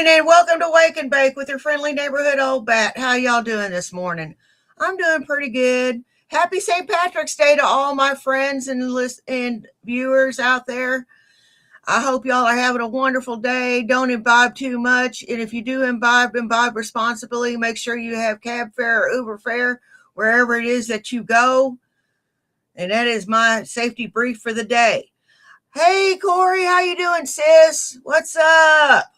And welcome to Wake and Bake with your friendly neighborhood old bat. How y'all doing this morning? I'm doing pretty good. Happy St. Patrick's Day to all my friends and viewers out there. I hope y'all are having a wonderful day. Don't imbibe too much. And if you do imbibe responsibly. Make sure you have cab fare or Uber fare wherever it is that you go. And that is my safety brief for the day. Hey, Corey, how you doing, sis? What's up?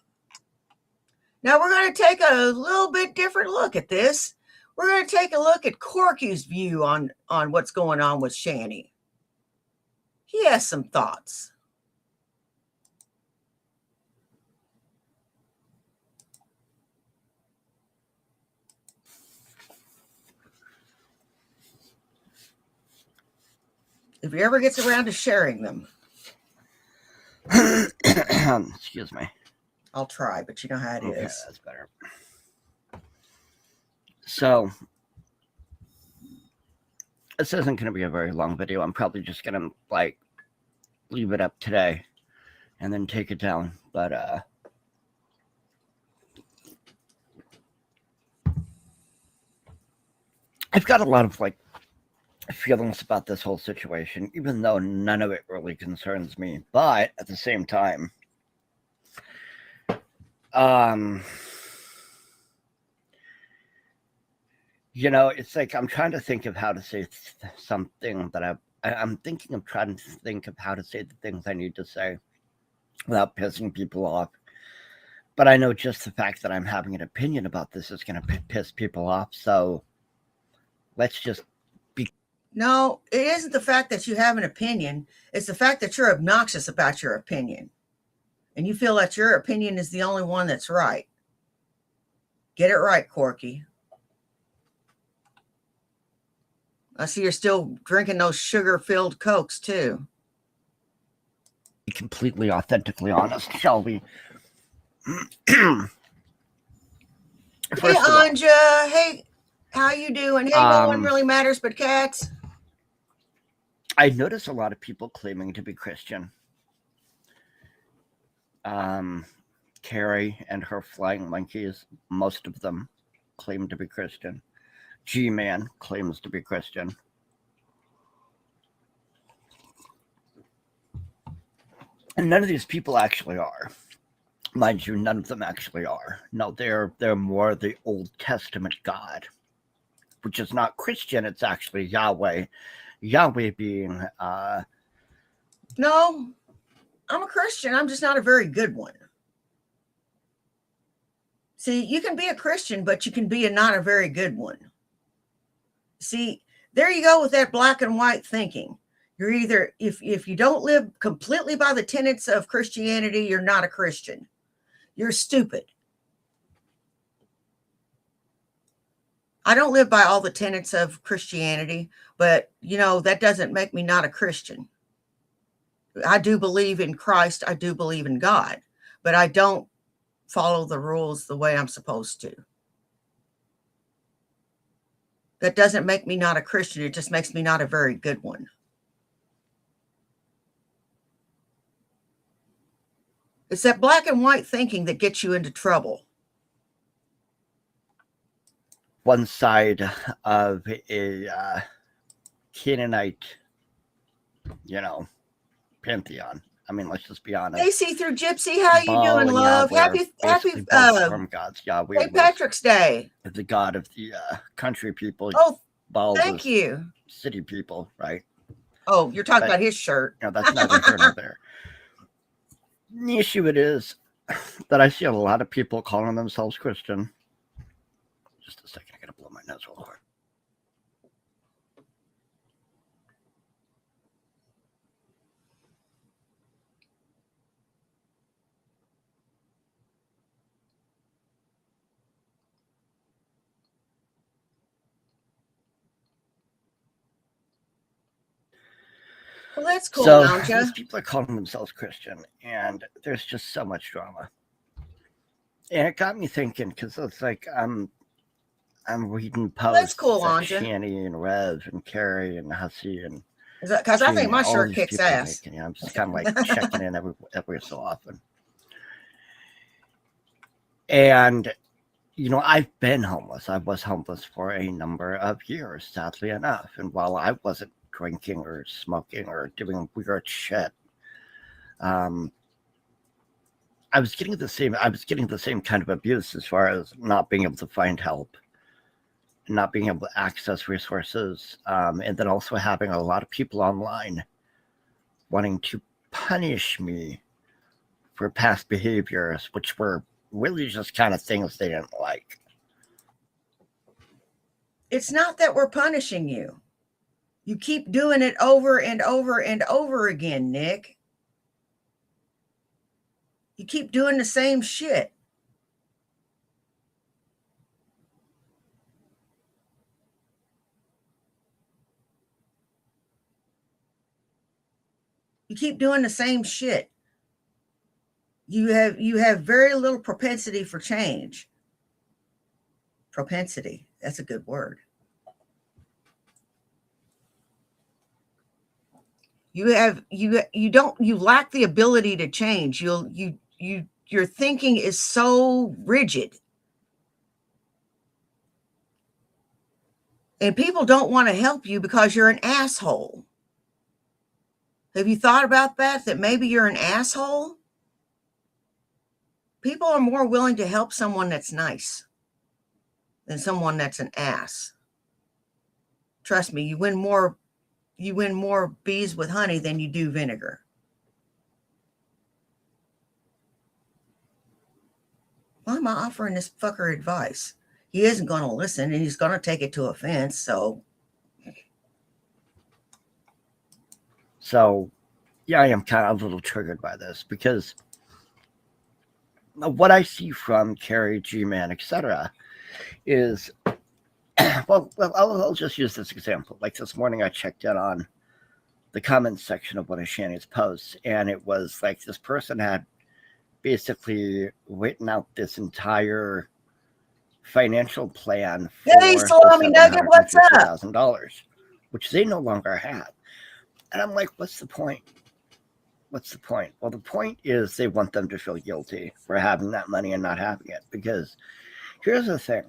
Now, we're going to take a little bit different look at this. We're going to take a look at Corky's view on what's going on with Shanny. He has some thoughts. If he ever gets around to sharing them. Excuse me. I'll try, but you know how it is. That's better. So, this isn't going to be a very long video. I'm probably just going to, leave it up today and then take it down. But, I've got a lot of, feelings about this whole situation, even though none of it really concerns me. But, at the same time, it's like I'm trying to think of how to say something that I'm thinking of trying to think of how to say the things I need to say without pissing people off. But I know just the fact that I'm having an opinion about this is going to piss people off. So let's just be. No, it isn't the fact that you have an opinion. It's the fact that you're obnoxious about your opinion. And you feel that your opinion is the only one that's right. Get it right, Corky. I see you're still drinking those sugar-filled Cokes, too. Be completely authentically honest, shall we? Hey, Anja. Hey, how you doing? Hey, no one really matters but cats. I notice a lot of people claiming to be Christian. Carrie and her flying monkeys, most of them claim to be Christian. G-Man claims to be Christian. And none of these people actually are. Mind you, none of them actually are. No, they're more the Old Testament God, which is not Christian. It's actually Yahweh. Yahweh being... No, I'm a Christian. I'm just not a very good one. See, you can be a Christian, but you can be not a very good one. See, there you go with that black and white thinking. You're either, if you don't live completely by the tenets of Christianity, you're not a Christian. You're stupid. I don't live by all the tenets of Christianity, but, that doesn't make me not a Christian. I do believe in Christ. I do believe in God, but I don't follow the rules the way I'm supposed to. That doesn't make me not a Christian. It just makes me not a very good one. It's that black and white thinking that gets you into trouble. One side of a Canaanite, pantheon. I mean, let's just be honest. Hey, See-Through Gypsy, how you doing, love? Happy from God's Yahweh. St. Patrick's Day. The God of the country people. Oh, Baal thank you. City people, right? Oh, you're talking But, about his shirt. that's neither here nor there. The issue it is that I see a lot of people calling themselves Christian. Just a second, I gotta blow my nose real quick. Well, that's cool, So Nanja. these people are calling themselves Christian, and there's just so much drama. And it got me thinking, because it's like I'm reading posts That's cool, that Anja. Shani and Rev and Carrie and Hussey and Because I think my all shirt these kicks people are ass. making. I'm just kind of like checking in every so often. And I've been homeless. I was homeless for a number of years, sadly enough. And while I wasn't drinking or smoking or doing weird shit, I was getting the same kind of abuse as far as not being able to find help, not being able to access resources, and then also having a lot of people online wanting to punish me for past behaviors, which were really just kind of things they didn't like. It's not that we're punishing you. You keep doing it over and over and over again, Nick. You keep doing the same shit. You keep doing the same shit. You have very little propensity for change. Propensity, that's a good word. You lack the ability to change. Your thinking is so rigid. And people don't want to help you because you're an asshole. Have you thought about that? That maybe you're an asshole? People are more willing to help someone that's nice than someone that's an ass. Trust me, you win more bees with honey than you do vinegar. Why am I offering this fucker advice? He isn't going to listen and he's going to take it to offense. So, yeah, I am kind of a little triggered by this because what I see from Carrie, G-Man, etc., is well, I'll just use this example. Like this morning, I checked in on the comments section of one of Shani's posts, and it was like this person had basically written out this entire financial plan for hey, Salami Nugget, what's up? $750,000, which they no longer have. And I'm like, what's the point? What's the point? Well, the point is they want them to feel guilty for having that money and not having it. Because here's the thing.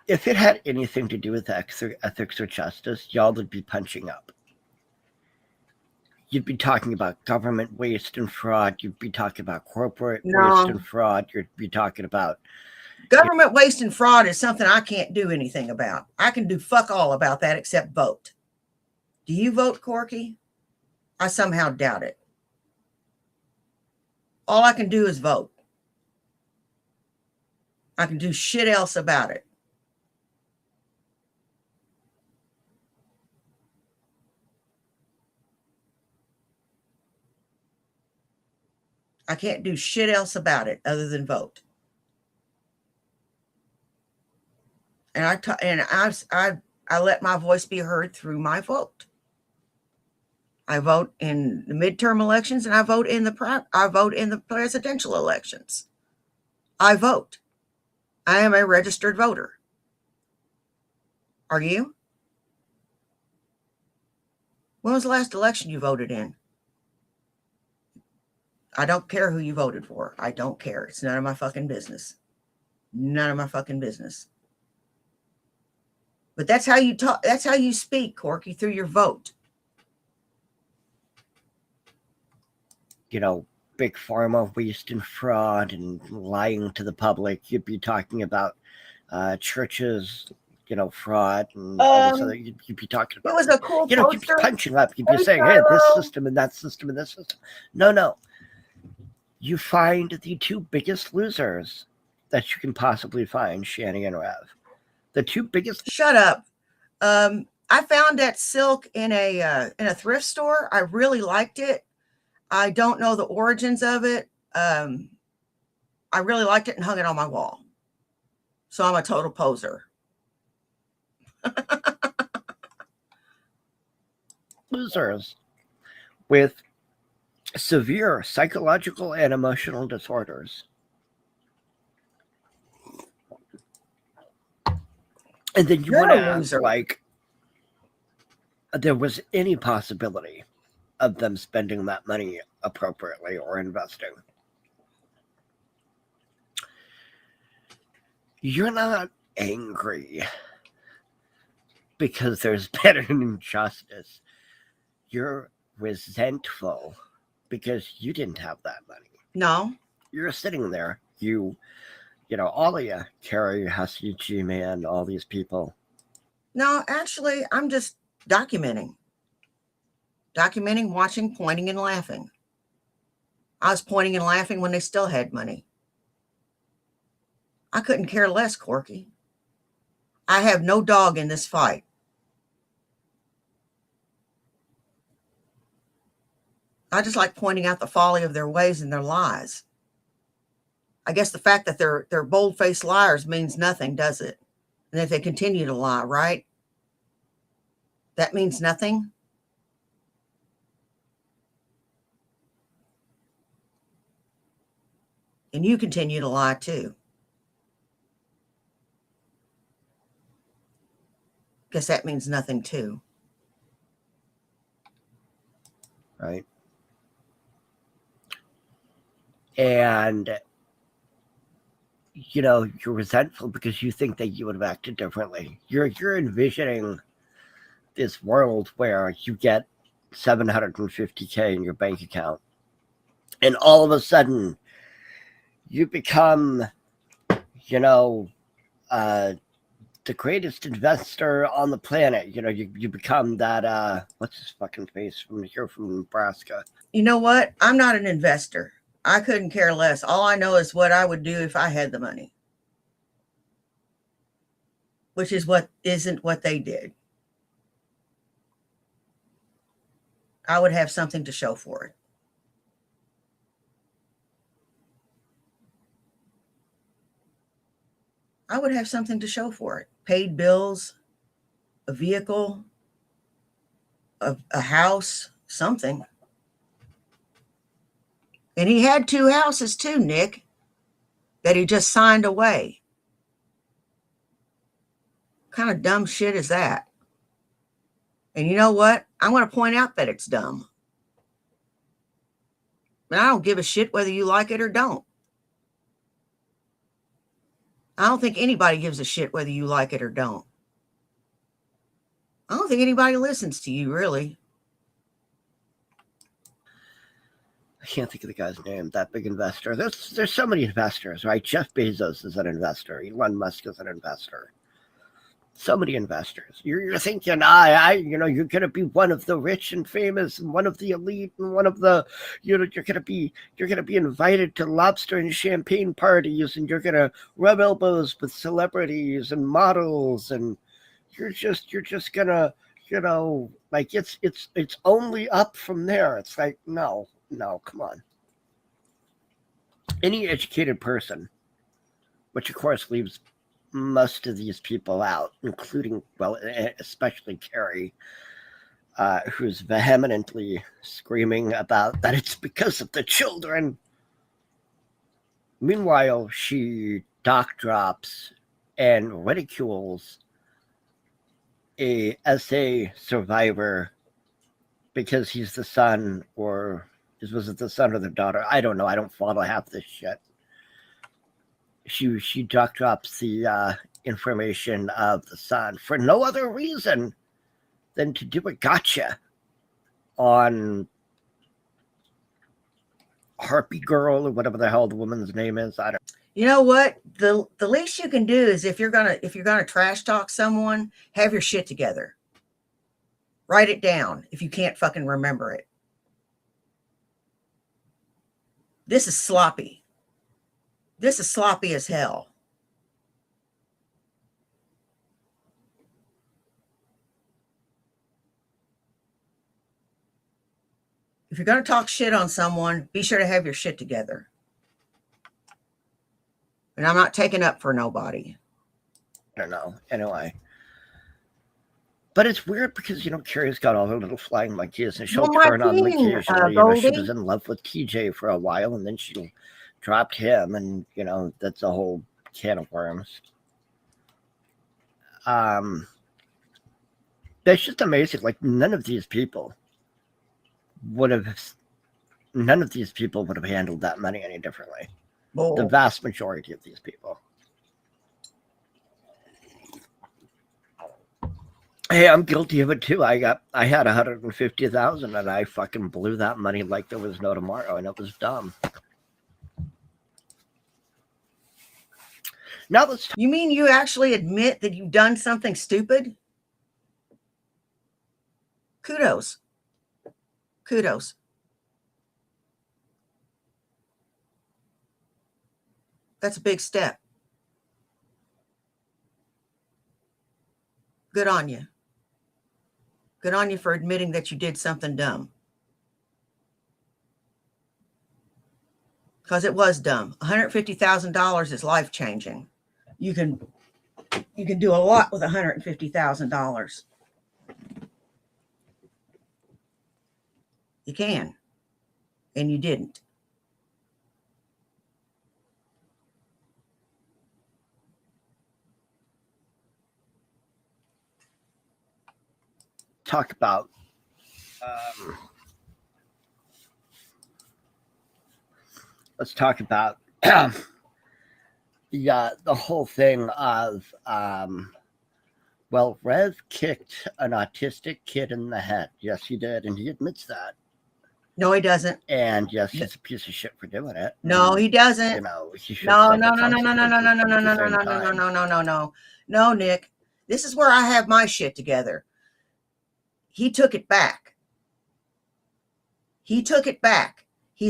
If it had anything to do with ethics or justice, y'all would be punching up. You'd be talking about government waste and fraud. You'd be talking about corporate waste and fraud. You'd be talking about government waste and fraud is something I can't do anything about. I can do fuck all about that except vote. Do you vote, Corky? I somehow doubt it. All I can do is vote. I can do shit else about it. I can't do shit else about it other than vote. And I let my voice be heard through my vote. I vote in the midterm elections and I vote in the presidential elections. I vote. I am a registered voter. Are you? When was the last election you voted in? I don't care who you voted for. I don't care. It's none of my fucking business. None of my fucking business. But that's how you talk. That's how you speak, Corky, through your vote. Big pharma waste and fraud and lying to the public. You'd be talking about churches fraud and all this Um, other. You'd be talking it about, was a cool you'd be poster. punching up. You'd be Hey, saying, hey, this Shiloh. system and that system and this system. No. You find the two biggest losers that you can possibly find, Shani and Rev. The two biggest. Shut up. I found that silk in a thrift store. I really liked it. I don't know the origins of it. I really liked it and hung it on my wall. So I'm a total poser. Losers with severe psychological and emotional disorders. And then you want to ask, like, there was any possibility of them spending that money appropriately or investing. You're not angry because there's been an injustice. You're resentful because you didn't have that money. No. You're sitting there. All of you, Carrie, Hussey, G-Man, all these people. No, actually, I'm just documenting, watching, pointing, and laughing. I was pointing and laughing when they still had money. I couldn't care less, Corky. I have no dog in this fight. I just like pointing out the folly of their ways and their lies. I guess the fact that they're bold-faced liars means nothing, does it? And if they continue to lie, right? That means nothing. And you continue to lie too. Guess that means nothing too. Right. And, you're resentful because you think that you would have acted differently. You're envisioning this world where you get $750K in your bank account, and all of a sudden you become, the greatest investor on the planet. You become that, what's his fucking face from Nebraska? You know what? I'm not an investor. I couldn't care less. All I know is what I would do if I had the money, which is isn't what they did. I would have something to show for it. I would have something to show for it. Paid bills, a vehicle, a house, something. And he had 2 houses too, Nick, that he just signed away. What kind of dumb shit is that? And you know what? I'm going to point out that it's dumb. And I don't give a shit whether you like it or don't. I don't think anybody gives a shit whether you like it or don't. I don't think anybody listens to you, really. I can't think of the guy's name, that big investor. There's so many investors, right? Jeff Bezos is an investor. Elon Musk is an investor. So many investors. You're thinking, you're going to be one of the rich and famous and one of the elite and one of the, you're going to be invited to lobster and champagne parties and you're going to rub elbows with celebrities and models and you're just going to, like it's only up from there. It's like, no, come on. Any educated person, which of course leaves most of these people out, including, especially Carrie, who's vehemently screaming about that it's because of the children. Meanwhile, she doc drops and ridicules a SA survivor because he's the son, or was it the son or the daughter? I don't know. I don't follow half this shit. She doc drops the information of the son for no other reason than to do a gotcha on Harpy Girl or whatever the hell the woman's name is. I don't. You know what? The least you can do is if you're gonna trash talk someone, have your shit together. Write it down if you can't fucking remember it. This is sloppy. This is sloppy as hell. If you're going to talk shit on someone, be sure to have your shit together. And I'm not taking up for nobody. I don't know. Anyway. But it's weird because, Carrie's got all her little flying monkeys, and she'll turn on them occasionally. She was in love with TJ for a while, and then she dropped him, and, that's a whole can of worms. That's just amazing. Like, none of these people would have handled that money any differently. The vast majority of these people. Hey, I'm guilty of it too. I had 150,000 and I fucking blew that money like there was no tomorrow, and it was dumb. Now let's. You mean you actually admit that you've done something stupid? Kudos. That's a big step. Good on you. Good on you for admitting that you did something dumb. Because it was dumb. $150,000 is life-changing. You can do a lot with $150,000. You can. And you didn't. Talk about let's talk about the whole thing of Rev kicked an autistic kid in the head. Yes, he did, and he admits that. No, he doesn't. And yes, he's a piece of shit for doing it. No, he doesn't. He should No, Nick. This is where I have my shit together. He took it back. He's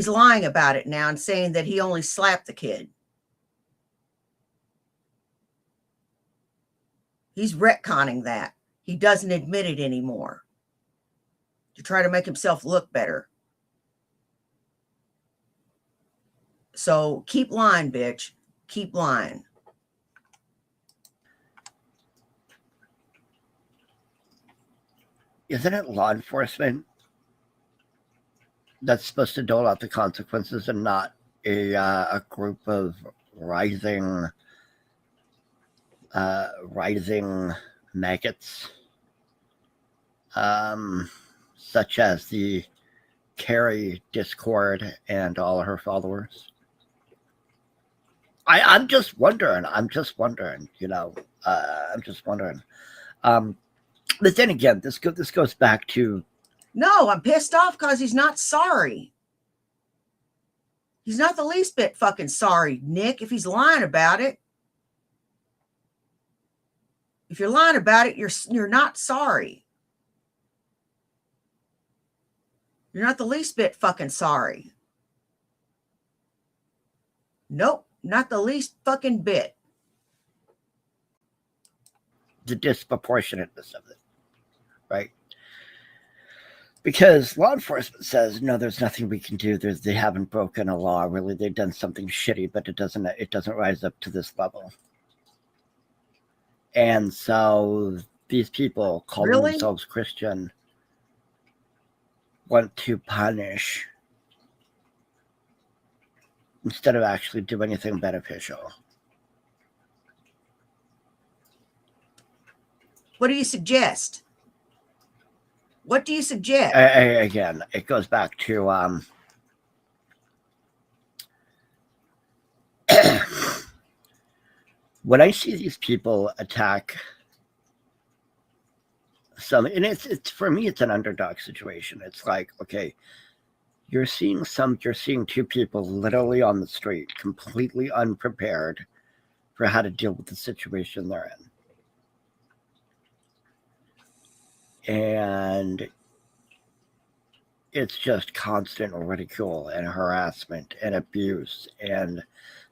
lying about it now and saying that he only slapped the kid. He's retconning that. He doesn't admit it anymore to try to make himself look better. So keep lying, bitch. Keep lying. Isn't it law enforcement that's supposed to dole out the consequences and not a group of rising maggots, such as the Carrie Discord and all her followers? I'm just wondering. I'm just wondering. But then again, this goes back to. No, I'm pissed off because he's not sorry. He's not the least bit fucking sorry, Nick, if he's lying about it. If you're lying about it, you're not sorry. You're not the least bit fucking sorry. Nope, not the least fucking bit. The disproportionateness of it, right? Because law enforcement says, no, there's nothing we can do. They haven't broken a law, really. They've done something shitty, but it doesn't rise up to this level. And so these people calling themselves Christian want to punish instead of actually do anything beneficial. What do you suggest? What do you suggest? Again, it goes back to when I see these people attack and it's for me, it's an underdog situation. It's like, okay, You're seeing two people literally on the street, completely unprepared for how to deal with the situation they're in. And it's just constant ridicule and harassment and abuse and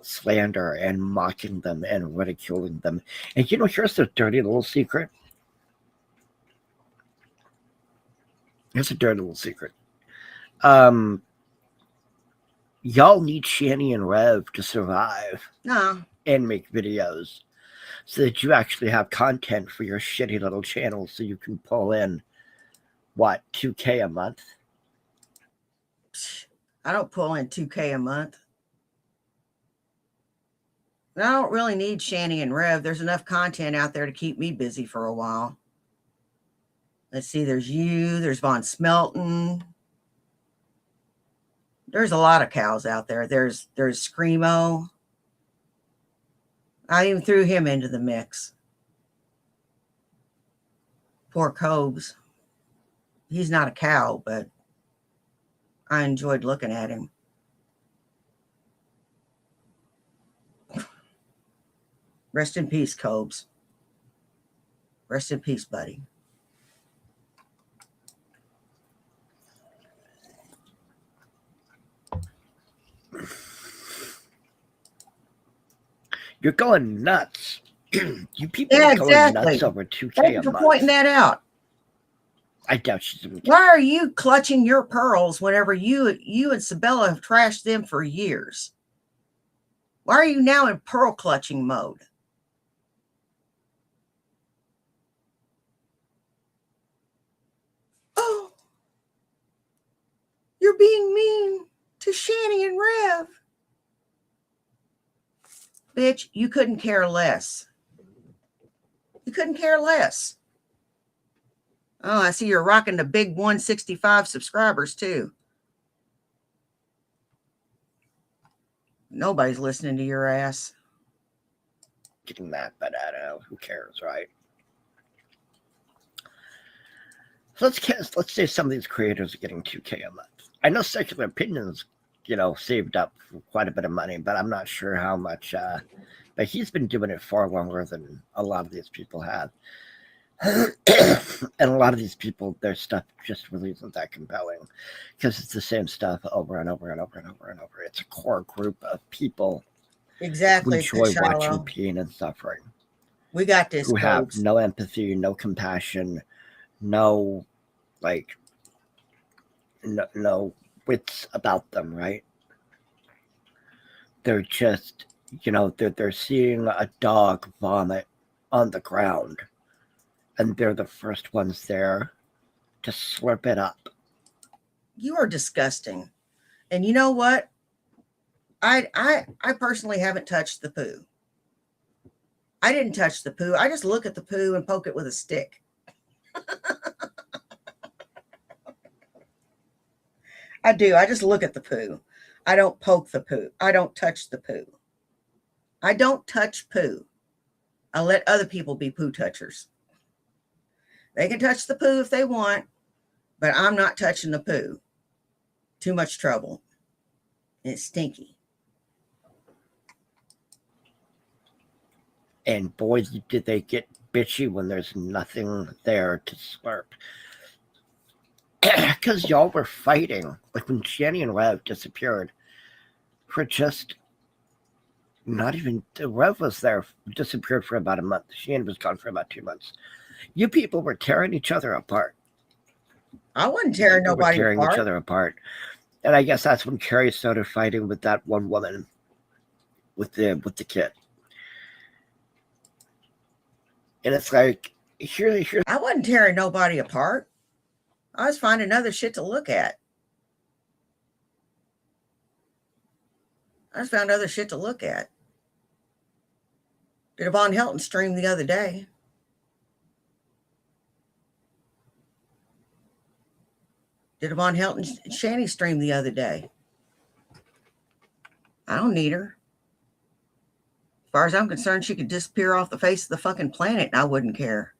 slander and mocking them and ridiculing them. And here's the dirty little secret. Here's a dirty little secret. Y'all need Shani and Rev to survive and make videos so that you actually have content for your shitty little channel so you can pull in, what, $2K a month? I don't pull in $2K a month. I don't really need Shani and Rev. There's enough content out there to keep me busy for a while. Let's see, there's you, there's Von Smelton. There's a lot of cows out there. There's Screamo. I even threw him into the mix. Poor Cobes. He's not a cow, but I enjoyed looking at him. Rest in peace, Cobes. Rest in peace, buddy. You're going nuts. You people are going nuts over 2K Thank you for pointing that out. I doubt she's. Why are you clutching your pearls whenever you and Sabella have trashed them for years? Why are you now in pearl clutching mode? Oh, you're being mean to Shani and Rev. Bitch, you couldn't care less. You couldn't care less. Oh, I see you're rocking the big 165 subscribers too. Nobody's listening to your ass. Getting that, but I don't know. Who cares, right? So let's say some of these creators are getting 2K a month. I know Secular Opinions, saved up quite a bit of money, but I'm not sure how much. But he's been doing it far longer than a lot of these people have. And a lot of these people, their stuff just really isn't that compelling because it's the same stuff over and over and over and over and over. It's a core group of people who enjoy watching pain and suffering. We got this. Who have no empathy, no compassion, no wits about them, right? They're just, they're seeing a dog vomit on the ground. And they're the first ones there to slurp it up. You are disgusting. And you know what? I personally haven't touched the poo. I didn't touch the poo. I just look at the poo and poke it with a stick. I do. I just look at the poo. I don't poke the poo. I don't touch the poo. I don't touch poo. I let other people be poo touchers. They can touch the poo if they want, but I'm not touching the poo. Too much trouble. It's stinky. And boy, did they get bitchy when there's nothing there to slurp. Because y'all were fighting. Like when Shani and Rev disappeared for just not even... Rev was there, disappeared for about a month. Shani was gone for about 2 months. You people were tearing each other apart. I wasn't tearing nobody apart. Tearing each other apart. And I guess that's when Carrie started fighting with that one woman with the kid. And it's like, here. I wasn't tearing nobody apart. I was finding other shit to look at. I just found other shit to look at. Did a Von Helton stream the other day. Did a Von Helton Shani stream the other day. I don't need her. As far as I'm concerned, she could disappear off the face of the fucking planet and I wouldn't care.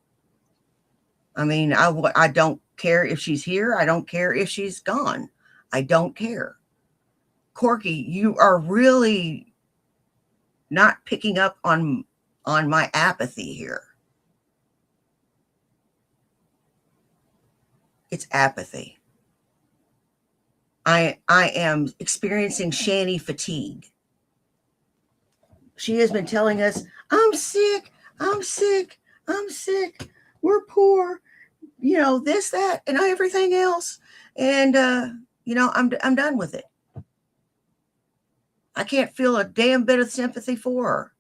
I mean, I don't care if she's here. I don't care if she's gone. I don't care. Corky, you are really not picking up on my apathy here. It's apathy. I am experiencing Shani fatigue. She has been telling us, I'm sick, I'm sick, I'm sick, we're poor, you know, this, that, and everything else. And, you know, I'm done with it. I can't feel a damn bit of sympathy for her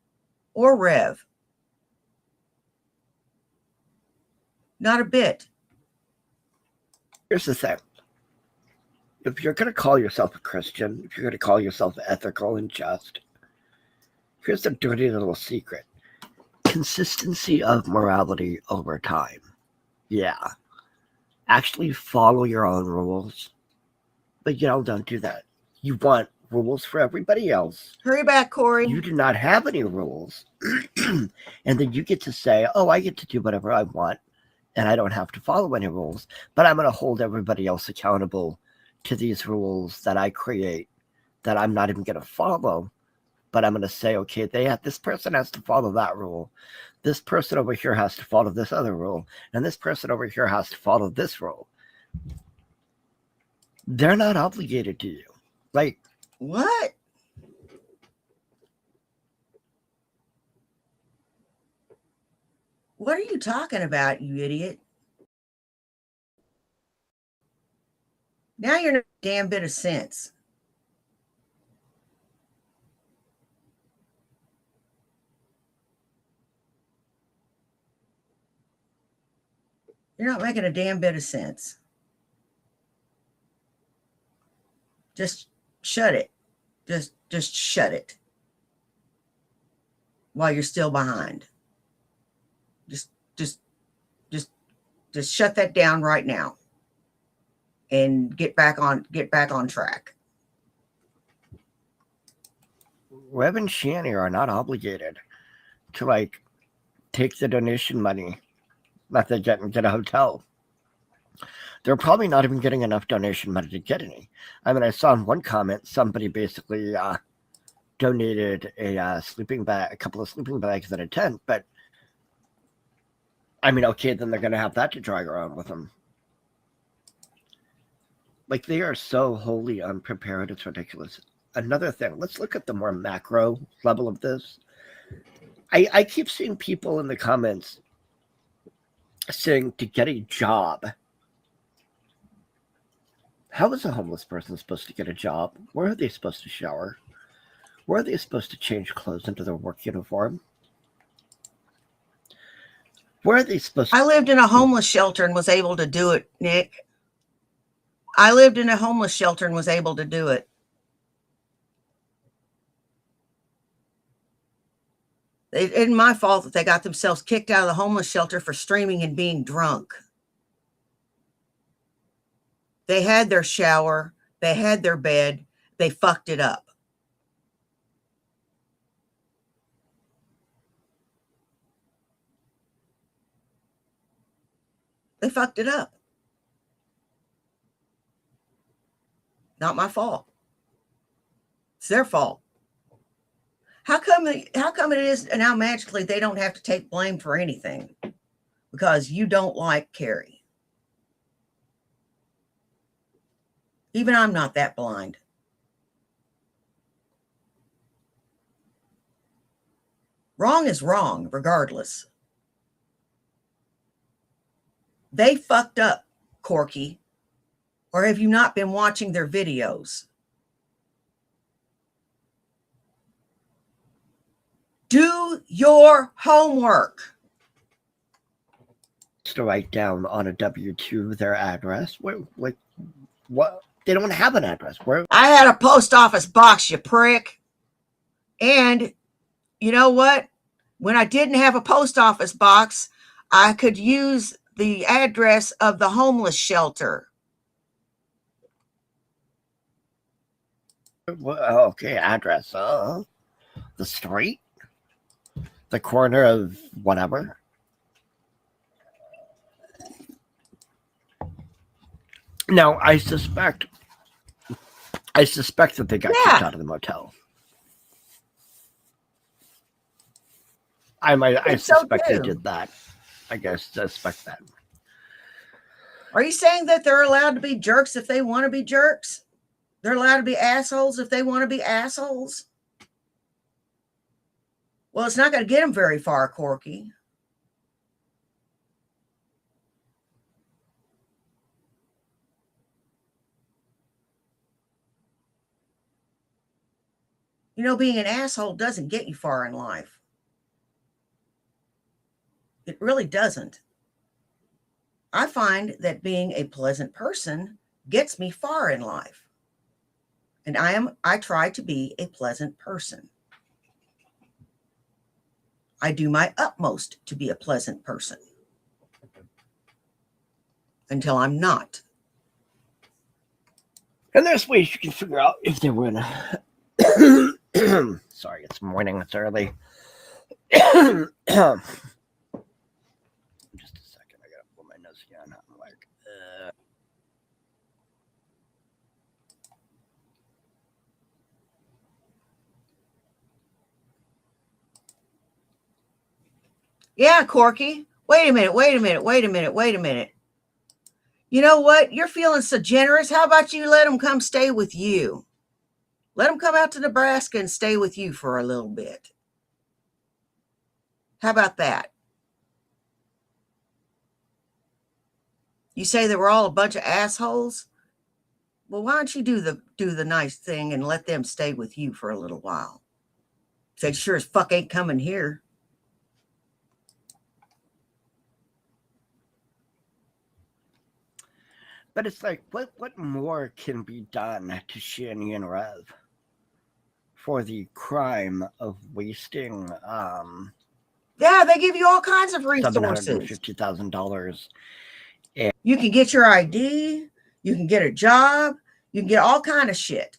or Rev. Not a bit. Here's the thing. If you're going to call yourself a Christian, if you're going to call yourself ethical and just, here's the dirty little secret. Consistency of morality over time. Yeah. Actually follow your own rules. But, you know, don't do that. You want rules for everybody else. Hurry back, Corey. You do not have any rules. And then you get to say, oh, I get to do whatever I want. And I don't have to follow any rules. But I'm going to hold everybody else accountable to these rules that I create that I'm not even going to follow. But I'm going to say, okay, this person has to follow that rule. This person over here has to follow this other rule. And this person over here has to follow this rule. They're not obligated to you. Like, what? What are you talking about, you idiot? Now you're not a damn bit of sense. You're not making a damn bit of sense. Just shut it. Just shut it. While you're still behind. Just shut that down right now. And get back on track. Rev and Shani are not obligated to like take the donation money that they get and get a hotel. They're probably not even getting enough donation money to get any. I mean, I saw in one comment somebody basically donated a sleeping bag, a couple of sleeping bags and a tent, but I mean, okay, then they're going to have that to drag around with them. Like, they are so wholly unprepared, it's ridiculous. Another thing, let's look at the more macro level of this. I keep seeing people in the comments saying to get a job. How is a homeless person supposed to get a job? Where are they supposed to shower? Where are they supposed to change clothes into their work uniform? Where are they supposed to... I lived in a homeless shelter and was able to do it, Nick. I lived in a homeless shelter and was able to do it. It isn't my fault that they got themselves kicked out of the homeless shelter for streaming and being drunk. They had their shower. They had their bed. They fucked it up. They fucked it up. Not my fault. It's their fault. How come it is now magically they don't have to take blame for anything because you don't like Carrie? Even I'm not that blind. Wrong is wrong, regardless. They fucked up, Corky. Or have you not been watching their videos? Do your homework. to write down on a W-2 their address? What? They don't have an address. Where? I had a post office box, you prick. And you know what? When I didn't have a post office box, I could use the address of the homeless shelter. Okay, address. The street? The corner of whatever? Now, I suspect I suspect that they got kicked out of the motel. I suspect they did that. I guess suspect that. Are you saying that they're allowed to be jerks if they want to be jerks? They're allowed to be assholes if they want to be assholes? Well, it's not going to get them very far, Corky. You know, being an asshole doesn't get you far in life. It really doesn't. I find that being a pleasant person gets me far in life. And I try to be a pleasant person. I do my utmost to be a pleasant person until I'm not. And there's ways you can figure out if they were in a... Sorry, it's morning, it's early. Just a second, I gotta pull my nose again. I'm like, Yeah, Corky. Wait a minute. You know what? You're feeling so generous. How about you let them come stay with you? Let them come out to Nebraska and stay with you for a little bit. How about that? You say that we're all a bunch of assholes? Well, why don't you do the nice thing and let them stay with you for a little while? They sure as fuck ain't coming here. but it's like, what more can be done to Shanny and Rev for the crime of wasting Yeah, they give you all kinds of resources. $750,000. You can get your ID, you can get a job, you can get all kind of shit.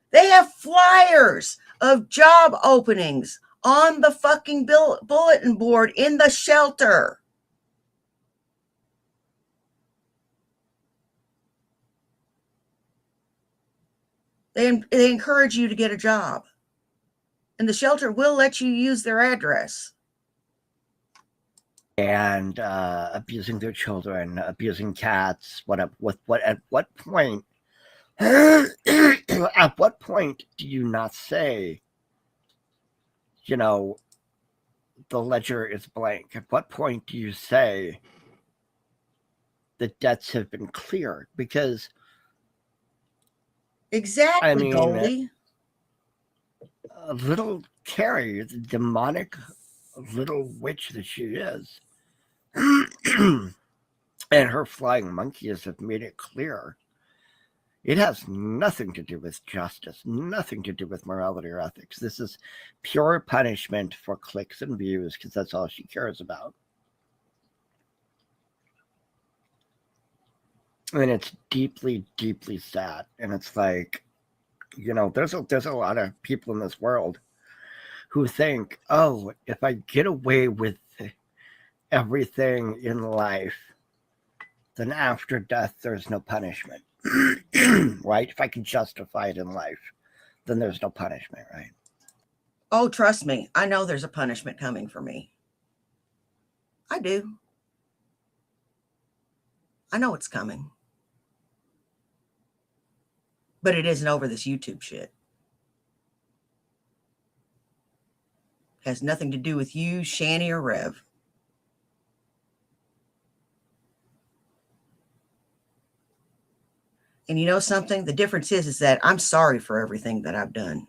They have flyers of job openings on the fucking bulletin board in the shelter. They encourage you to get a job. And the shelter will let you use their address. And abusing their children, abusing cats. At what point? At what point do you not say, you know, the ledger is blank? At what point do you say the debts have been cleared? Because exactly, I mean, Goldie. Little Carrie, the demonic little witch that she is, and her flying monkeys have made it clear. It has nothing to do with justice, nothing to do with morality or ethics. This is pure punishment for clicks and views because that's all she cares about. And it's deeply, deeply sad. And it's like, you know, there's a lot of people in this world who think, oh, if I get away with everything in life, then after death, there's no punishment. Right? If I can justify it in life, then there's no punishment, right? Oh, trust me. I know there's a punishment coming for me. I do. I know it's coming. But it isn't over this YouTube shit. It has nothing to do with you, Shanny, or Rev. And you know something? The difference is that I'm sorry for everything that I've done.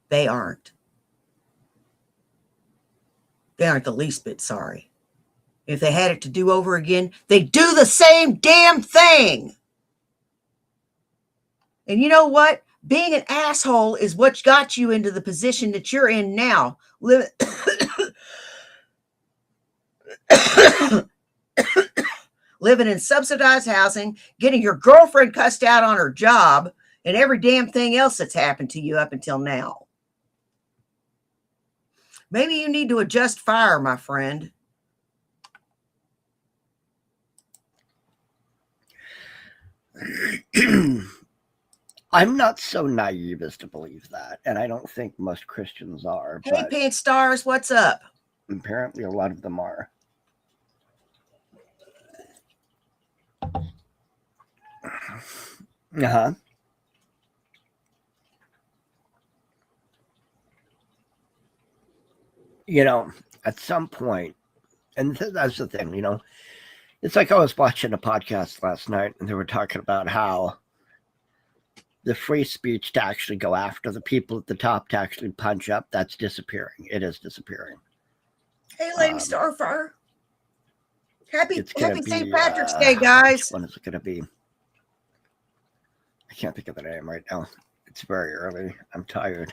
They aren't. They aren't the least bit sorry. If they had it to do over again, they'd do the same damn thing. And you know what? Being an asshole is what got you into the position that you're in now. Living in subsidized housing, getting your girlfriend cussed out on her job, and every damn thing else that's happened to you up until now. Maybe you need to adjust fire, my friend. I'm not so naive as to believe that, and I don't think most Christians are, Hey, but Pink Stars, what's up? apparently a lot of them are. Uh-huh. You know, at some point, and that's the thing, it's like I was watching a podcast last night and they were talking about how the free speech to actually go after the people at the top to actually punch up, that's disappearing. It is disappearing. Hey, Lady Starfire. Happy Be, St. Patrick's Day, guys. Which one is it going to be? I can't think of the name right now. It's very early. I'm tired.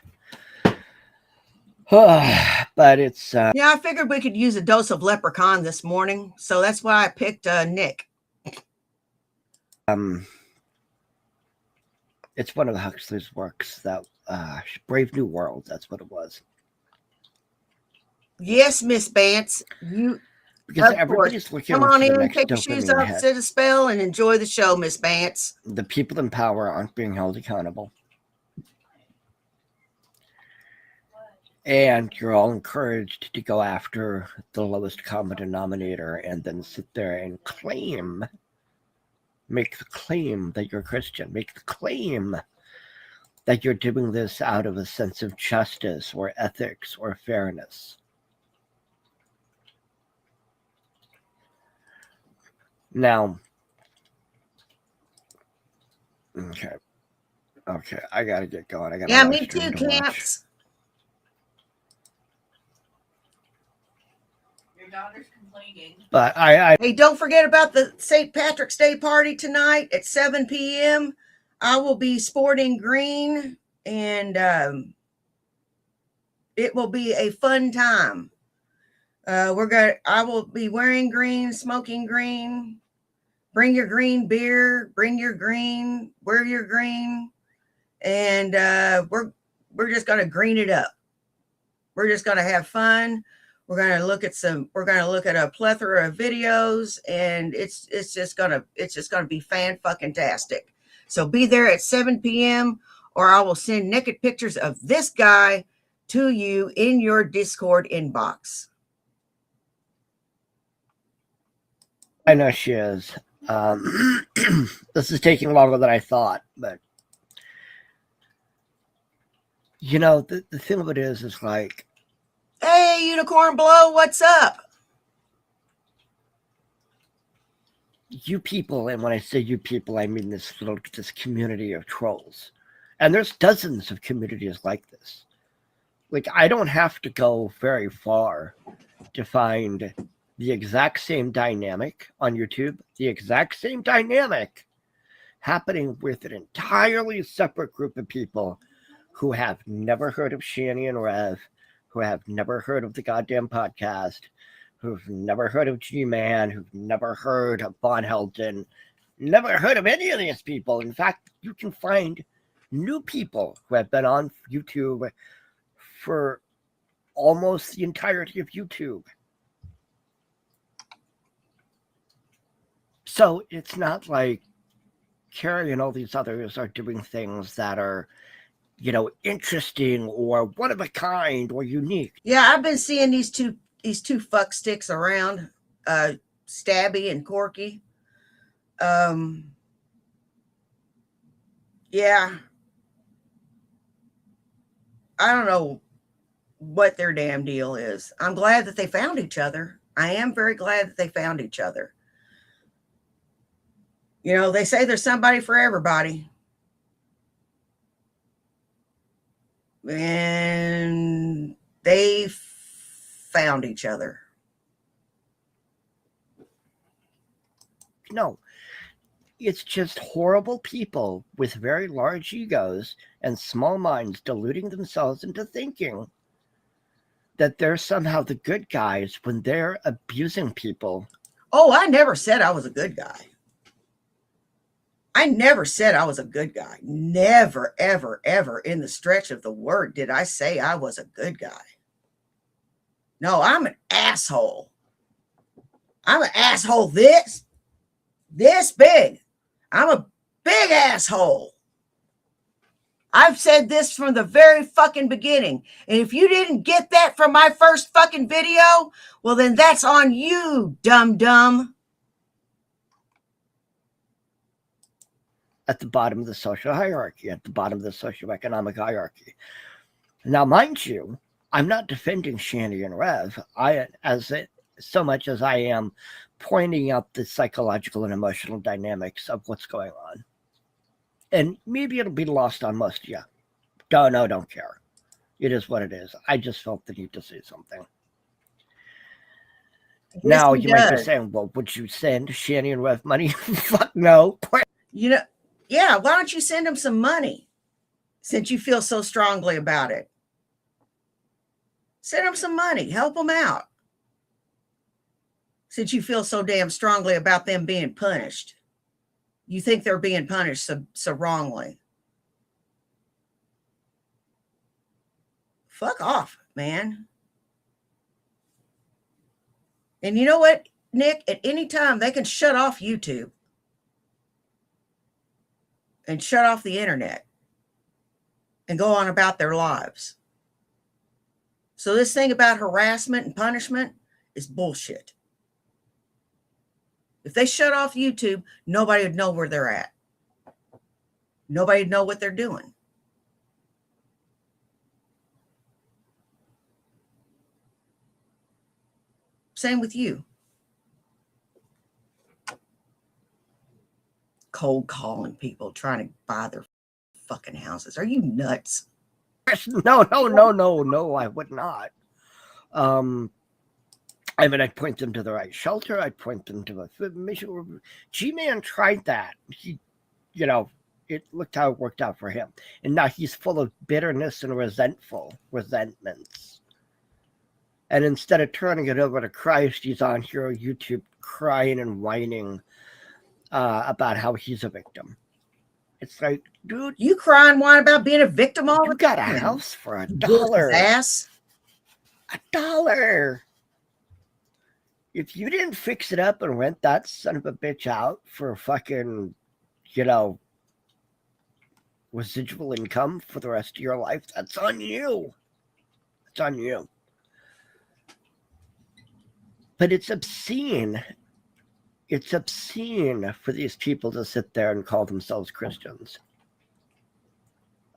But it's... yeah, I figured we could use a dose of Leprechaun this morning, so that's why I picked Nick. It's one of Huxley's works, that Brave New World, that's what it was. Yes, Miss Bance. Because everybody's looking Come on for the in, next take your shoes dopamine off, hit. sit a spell, and enjoy the show, Miss Bance. The people in power aren't being held accountable. And you're all encouraged to go after the lowest common denominator and then sit there and make the claim that you're Christian, make the claim that you're doing this out of a sense of justice or ethics or fairness. Now, okay, I gotta get going. I gotta. Yeah, me too, Camps. Your daughter's complaining. But hey, don't forget about the St. Patrick's Day party tonight at 7 p.m. I will be sporting green, and it will be a fun time. I will be wearing green, smoking green. Bring your green beer, wear your green, and we're just going to green it up. We're just going to have fun. We're going to look at a plethora of videos, and it's just going to be fan-fucking-tastic. So be there at 7 p.m. or I will send naked pictures of this guy to you in your Discord inbox. I know she is. This is taking longer than I thought, but the thing of it is like, hey, Unicorn Blow, what's up? You people, and when I say you people, I mean this community of trolls, and there's dozens of communities like this. Like, I don't have to go very far to find the exact same dynamic on YouTube, the exact same dynamic happening with an entirely separate group of people who have never heard of Shani and Rev, who have never heard of the goddamn podcast, who've never heard of G-Man, who've never heard of Von Helton, never heard of any of these people. In fact, you can find new people who have been on YouTube for almost the entirety of YouTube. So it's not like Carrie and all these others are doing things that are, interesting or one of a kind or unique. Yeah, I've been seeing these two fuck sticks around, Stabby and Corky. Yeah. I don't know what their damn deal is. I'm glad that they found each other. I am very glad that they found each other. They say there's somebody for everybody. And they found each other. No, it's just horrible people with very large egos and small minds deluding themselves into thinking that they're somehow the good guys when they're abusing people. Oh, I never said I was a good guy. I never said I was a good guy. Never, ever, ever in the stretch of the word did I say I was a good guy. No, I'm an asshole. I'm an asshole this big. I'm Big asshole. I've said this from the very fucking beginning. And if you didn't get that from my first fucking video, well, then that's on you, dumb. At the bottom of the social hierarchy, at the bottom of the socioeconomic hierarchy. Now, mind you, I'm not defending Shanny and Rev. So much as I am pointing out the psychological and emotional dynamics of what's going on. And maybe it'll be lost on most of you. Don't care. It is what it is. I just felt the need to say something. Yes, now, he you might be does. saying, well, would you send Shanny and Rev money? Fuck no. You know, yeah, why don't you send them some money since you feel so strongly about it? Send them some money. Help them out. Since you feel so damn strongly about them being punished. You think they're being punished so wrongly. Fuck off, man. And you know what, Nick? At any time, they can shut off YouTube and shut off the internet and go on about their lives. So this thing about harassment and punishment is bullshit. If they shut off YouTube, nobody would know where they're at. Nobody would know what they're doing. Same with you. Cold calling people trying to buy their fucking houses. Are you nuts? No, I would not. I mean, I'd point them to the right shelter. I'd point them to a mission. G-Man tried that. He, it looked how it worked out for him. And now he's full of bitterness and resentments. And instead of turning it over to Christ, he's on here on YouTube crying and whining about how he's a victim. It's like, dude, you cry and whine about being a victim all the time. You got a house for $1. Ass. $1. If you didn't fix it up and rent that son of a bitch out for fucking, residual income for the rest of your life, that's on you. It's on you. But it's obscene. It's obscene for these people to sit there and call themselves Christians.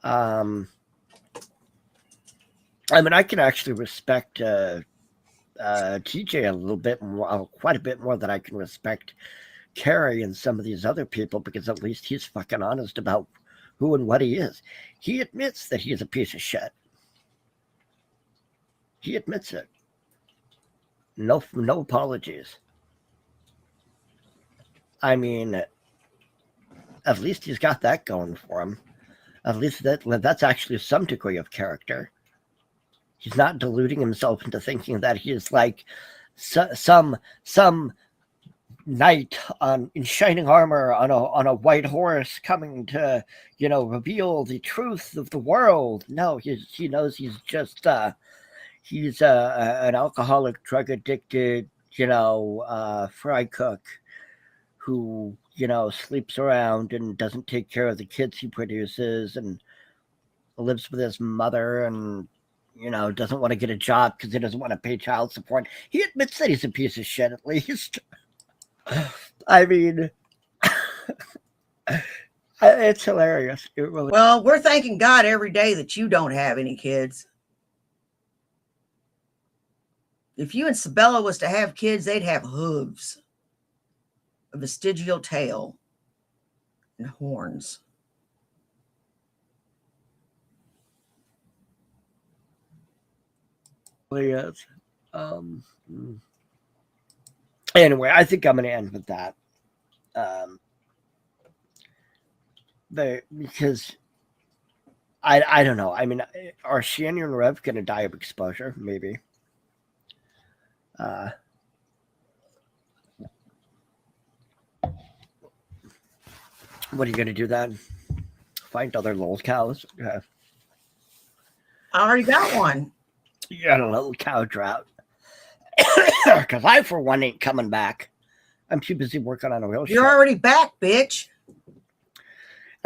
I mean, I can actually respect TJ a little bit more, quite a bit more than I can respect Carrie and some of these other people, because at least he's fucking honest about who and what he is. He admits that he's a piece of shit. He admits it. No apologies. I mean, at least he's got that going for him. At least that's actually some degree of character. He's not deluding himself into thinking that he is like some knight in shining armor on a white horse coming to reveal the truth of the world. No, he knows he's just he's an alcoholic, drug addicted, fry cook who sleeps around and doesn't take care of the kids he produces and lives with his mother and doesn't want to get a job because he doesn't want to pay child support. He admits that he's a piece of shit, at least. I mean, it's hilarious. It really. Well, we're thanking God every day that you don't have any kids. If you and Sabella was to have kids, they'd have hooves, a vestigial tail, and horns. Yes. Anyway, I think I'm going to end with that. Because I don't know. I mean, are Shanny and Rev going to die of exposure? Maybe. What are you going to do then? Find other lol cows? I already got one. You got a little cow drought. Because I, for one, ain't coming back. I'm too busy working on a wheelchair. You're already back, bitch.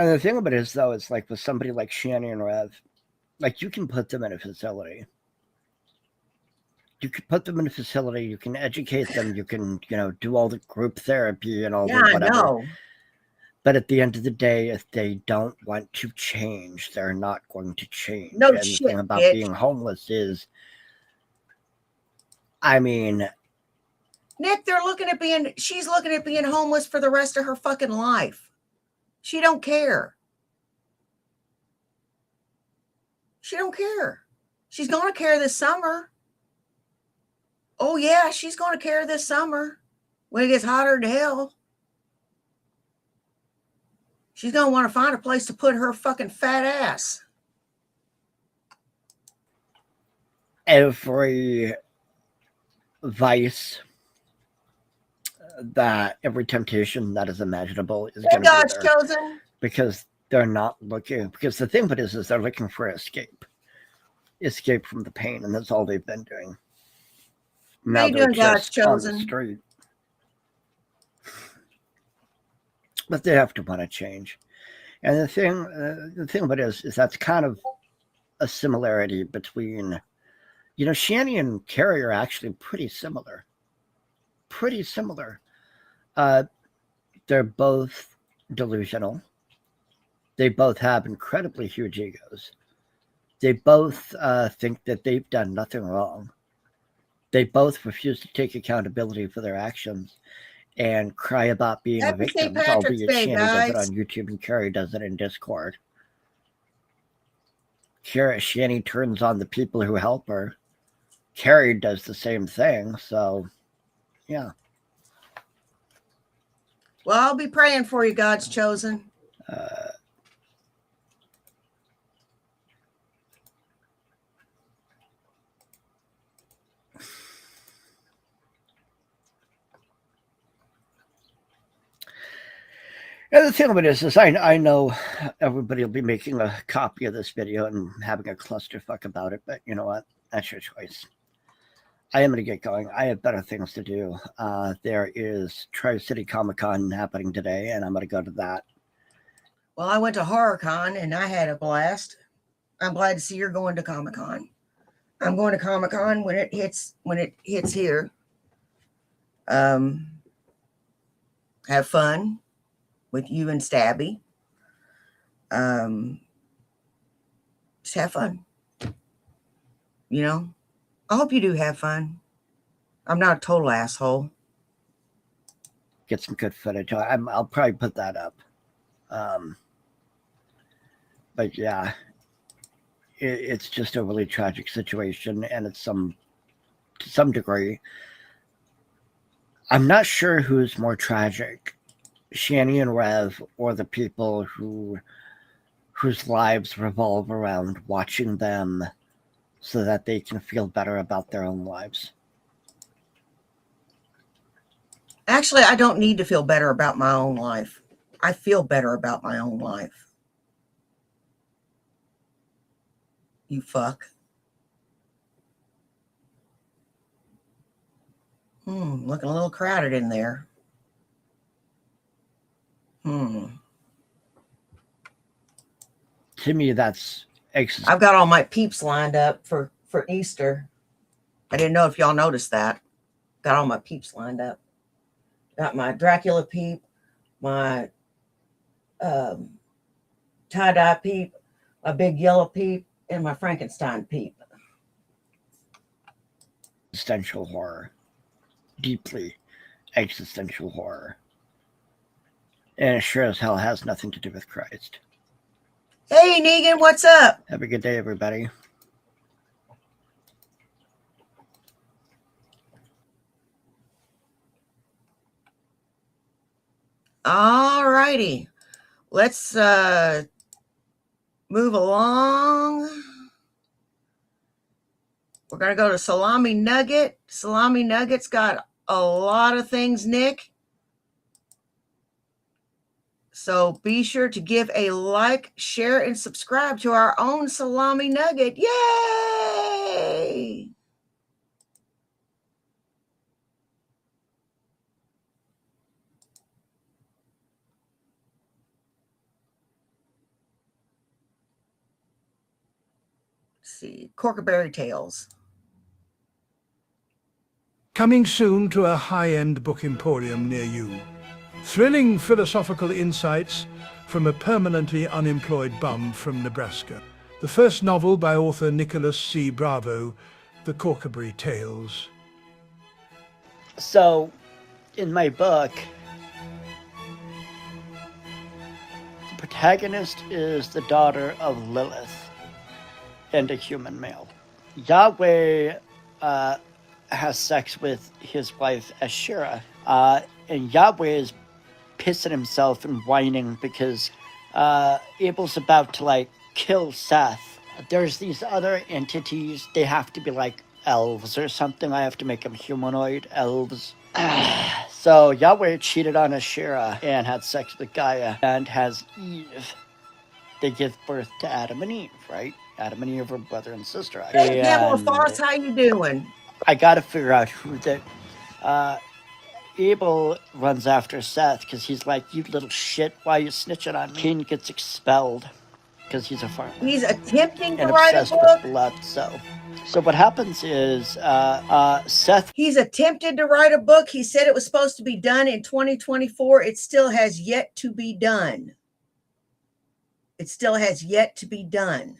And the thing about it is, though, it's like with somebody like Shani and Rev, like you can put them in a facility. You can put them in a facility. You can educate them. You can, do all the group therapy and all Yeah, the I whatever. know. But at the end of the day, if they don't want to change, they're not going to change. No and the shit, thing about bitch. being homeless is, I mean, Nick, she's looking at being homeless for the rest of her fucking life. She don't care. She don't care. She's going to care this summer. Oh, yeah, she's going to care this summer when it gets hotter than hell. She's going to want to find a place to put her fucking fat ass. every vice every temptation that is imaginable is going to God's be there. chosen. Because they're not looking. Because the thing of it is they're looking for escape from the pain, and that's all they've been doing. Now They they're doing God's just on the chosen. street. But they have to want to change. And the thing about it is that's kind of a similarity between, Shani and Carrie are actually pretty similar. Pretty similar. They're both delusional. They both have incredibly huge egos. They both think that they've done nothing wrong. They both refuse to take accountability for their actions and cry about being Happy victims, St. Patrick's albeit Day, Shani does it guys. on YouTube and Carrie does it in Discord. Shani turns on the people who help her. Carrie does the same thing, so yeah. Well, I'll be praying for you, God's chosen. And the thing of it is I know everybody will be making a copy of this video and having a clusterfuck about it, but you know what? That's your choice. I am going to get going. I have better things to do. There is Tri-City Comic-Con happening today, and I'm going to go to that. Well, I went to HorrorCon, and I had a blast. I'm glad to see you're going to Comic-Con. I'm going to Comic-Con when it hits here. Have fun with you and Stabby. Just have fun. I hope you do have fun. I'm not a total asshole. Get some good footage. I'll probably put that up. But yeah, it's just a really tragic situation, and it's to some degree. I'm not sure who's more tragic, Shani and Rev, or the people whose lives revolve around watching them so that they can feel better about their own lives. Actually, I don't need to feel better about my own life. I feel better about my own life. You fuck. Looking a little crowded in there. To me, that's I've got all my peeps lined up for Easter. I didn't know if y'all noticed that. Got all my peeps lined up. Got my Dracula peep, my tie-dye peep, a big yellow peep, and my Frankenstein peep. Existential horror. Deeply existential horror. And it sure as hell has nothing to do with Christ. Hey, Negan, what's up? Have a good day, everybody. All righty. Let's move along. We're going to go to Salami Nugget. Salami Nugget's got a lot of things, Nick. So be sure to give a like, share, and subscribe to our own Salami Nugget. Yay! Let's see, Corkerberry Tales. Coming soon to a high-end book emporium near you. Thrilling philosophical insights from a permanently unemployed bum from Nebraska. The first novel by author Nicholas C. Bravo, The Corkerberry Tales. So, in my book, the protagonist is the daughter of Lilith and a human male. Yahweh has sex with his wife Asherah, and Yahweh is pissing himself and whining because Abel's about to kill Seth. There's these other entities. They have to be like elves or something. I have to make them humanoid elves. So Yahweh cheated on Asherah and had sex with Gaia and has Eve. They give birth to Adam and Eve, right? Adam and Eve are brother and sister. Hey, Devil Foss, how you doing? I gotta figure out who that. Abel runs after Seth because he's like, "You little shit, why are you snitching on me?" Cain gets expelled because he's a farmer. He's attempting to and write a obsessed book. with blood. So what happens is Seth. He's attempted to write a book. He said it was supposed to be done in 2024. It still has yet to be done. It still has yet to be done.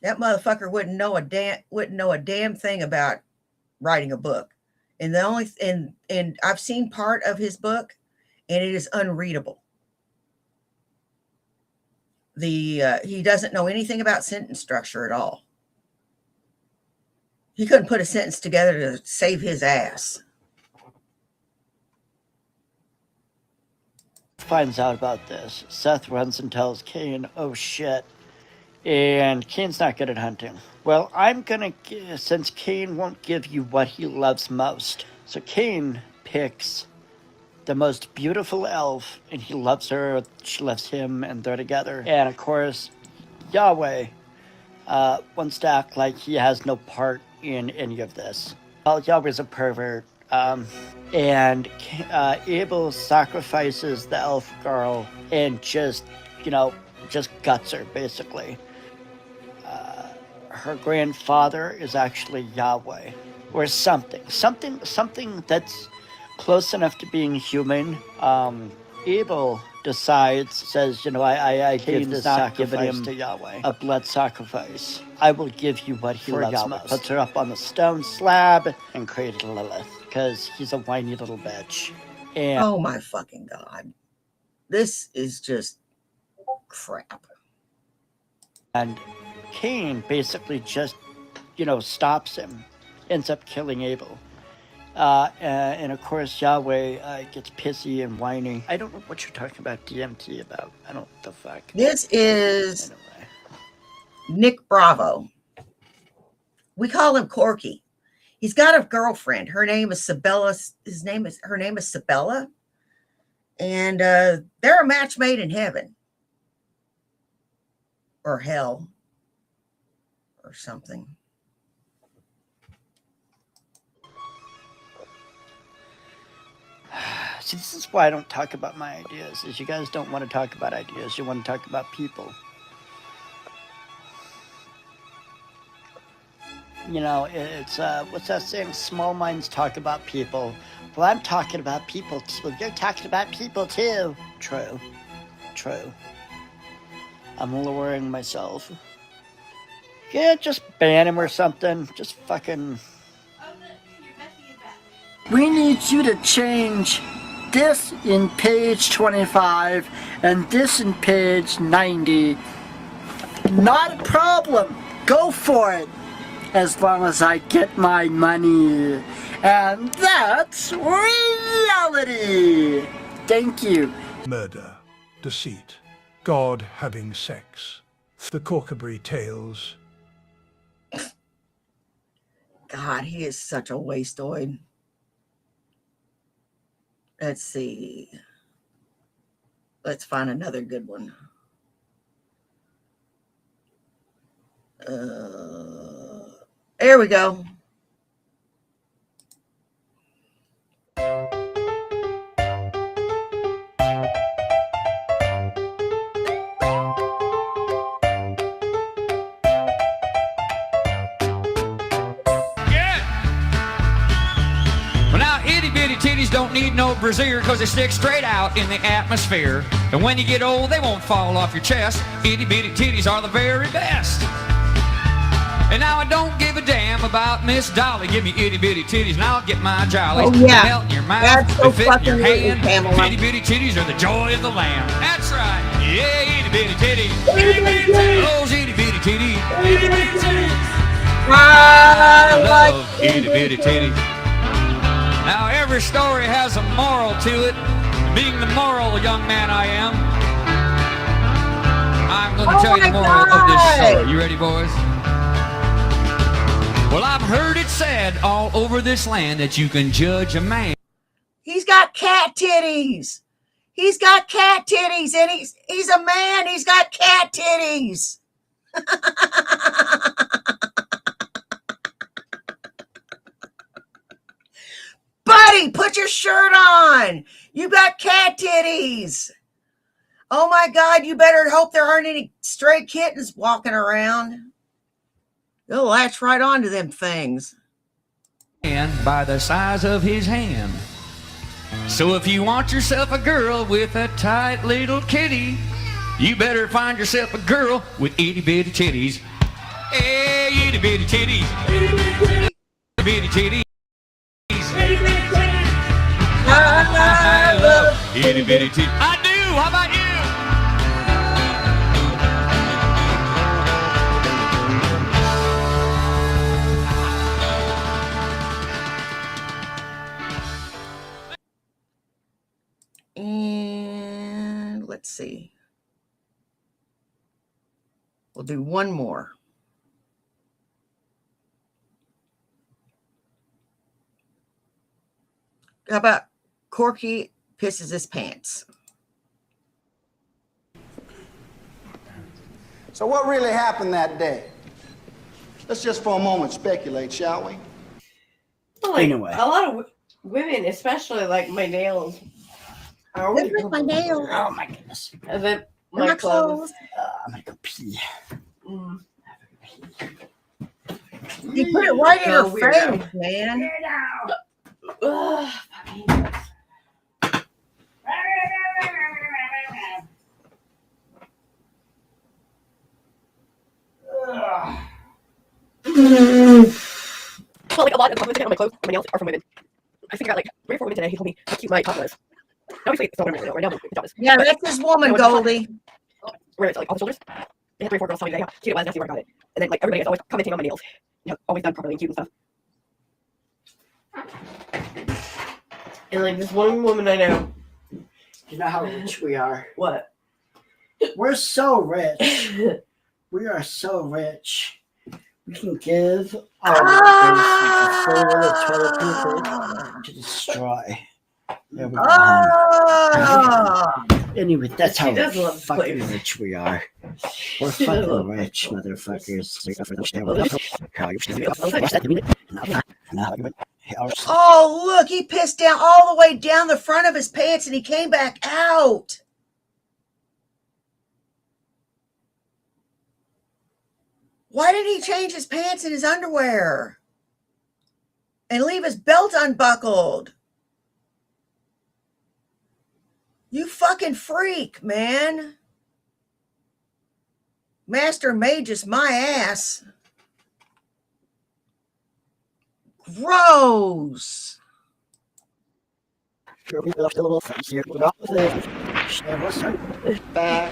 That motherfucker wouldn't know a damn thing about writing a book. And and I've seen part of his book, and it is unreadable. He doesn't know anything about sentence structure at all. He couldn't put a sentence together to save his ass. Finds out about this. Seth runs and tells Cain, "Oh shit." And Cain's not good at hunting. Well, since Cain won't give you what he loves most. So Cain picks the most beautiful elf, and he loves her, she loves him, and they're together. And of course, Yahweh wants to act like he has no part in any of this. Well, Yahweh's a pervert. And Abel sacrifices the elf girl and just guts her, basically. Her grandfather is actually Yahweh, or something that's close enough to being human. Abel says, I give this sacrifice to Yahweh, a blood sacrifice. I will give you what he loves most. Puts her up on the stone slab and created Lilith, because he's a whiny little bitch. And oh my fucking God. This is just crap. And Cain basically just, stops him, ends up killing Abel. And of course, Yahweh gets pissy and whiny. I don't know what you're talking about DMT about. I don't know what the fuck. This is Anyway. Nick Bravo. We call him Corky. He's got a girlfriend. Her name is Sabella. Her name is Sabella. And they're a match made in heaven. Or hell. Or something. See, this is why I don't talk about my ideas, is you guys don't want to talk about ideas. You want to talk about people. It's, what's that saying? Small minds talk about people. Well, I'm talking about people too. Well, you're talking about people too. True. I'm lowering myself. Yeah, just ban him or something. Just fucking... We need you to change this in page 25 and this in page 90. Not a problem. Go for it. As long as I get my money. And that's reality. Thank you. Murder, deceit, God having sex. The Corkerberry Tales. God, he is such a wasteoid. Let's see. Let's find another good one. There we go. titties don't need no brassiere because they stick straight out in the atmosphere. And when you get old, they won't fall off your chest. Itty bitty titties are the very best. And now I don't give a damn about Miss Dolly. Give me itty bitty titties and I'll get my jollies. Oh, yeah. They melt in your mouth, That's so they fit in your fucking weird, hand. Pamela. Itty bitty titties are the joy of the land. That's right. Yeah, itty bitty titties. Itty bitty titties. Those itty bitty titties. Itty bitty titties. I love like itty bitty titties. Now every story has a moral to it. Being the moral young man I am, I'm going to tell you the moral of this story. You ready, boys? Well, I've heard it said all over this land that you can judge a man. He's got cat titties. He's got cat titties, and he's a man. He's got cat titties. Buddy, put your shirt on. You got cat titties. Oh my God, you better hope there aren't any stray kittens walking around. They'll latch right onto them things. By the size of his hand. So if you want yourself a girl with a tight little kitty, you better find yourself a girl with itty bitty titties. Hey, itty bitty titties. Itty bitty titties. I love itty bitty titties. I do. How about you? And let's see. We'll do one more. How about Corky pisses his pants? So what really happened that day? Let's just for a moment speculate, shall we? Well, like, Anyway. a lot of women, especially like my nails, are Look at my nails. Oh my goodness. and then And my clothes. I'm gonna go pee. Mm. You put it right in her Go weirdo. face, man. Ugh, fucking- Well, like a lot of compliments on my clothes, my nails are from women. I figured out like 3 or 4 women today who told me how cute my top was. Obviously, it's not what I'm right now. My top is. Yeah, But that's this woman, Goldie. where it's like off the shoulders. They had 3 or 4 girls telling me how cute it was, and I see where I got it. And then like everybody is always commenting on my nails. You know, always done properly and cute and stuff. And like this one woman I know. You know how rich we are. What? We're so rich. We are so rich. We can give our so little toilet paper to destroy. There we go. Oh, Anyway, that's She how does love this fucking place. rich we are. We're She does fucking love rich, motherfuckers. oh, look, he pissed down all the way down the front of his pants and he came back out. Why did he change his pants and his underwear and leave his belt unbuckled? You fucking freak, man. Master Mage is my ass. Gross. Back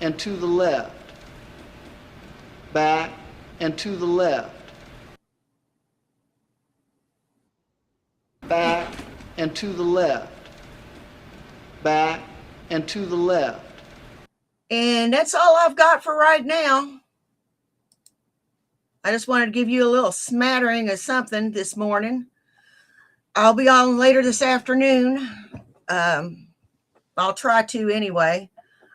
and to the left. Back and to the left. Back and to the left. Back and to the left. And that's all I've got for right now. I just wanted to give you a little smattering of something this morning. I'll be on later this afternoon. I'll try to anyway.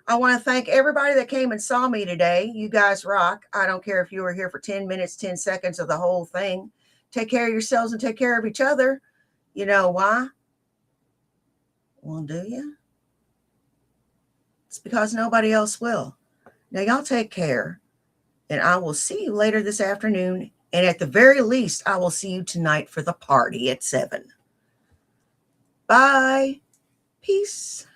I want to thank everybody that came and saw me today. You guys rock. I don't care if you were here for 10 minutes, 10 seconds of the whole thing. Take care of yourselves and take care of each other. You know why? Well, do you? It's because nobody else will. Now, y'all take care. And I will see you later this afternoon. And at the very least, I will see you tonight for the party at 7. Bye. Peace.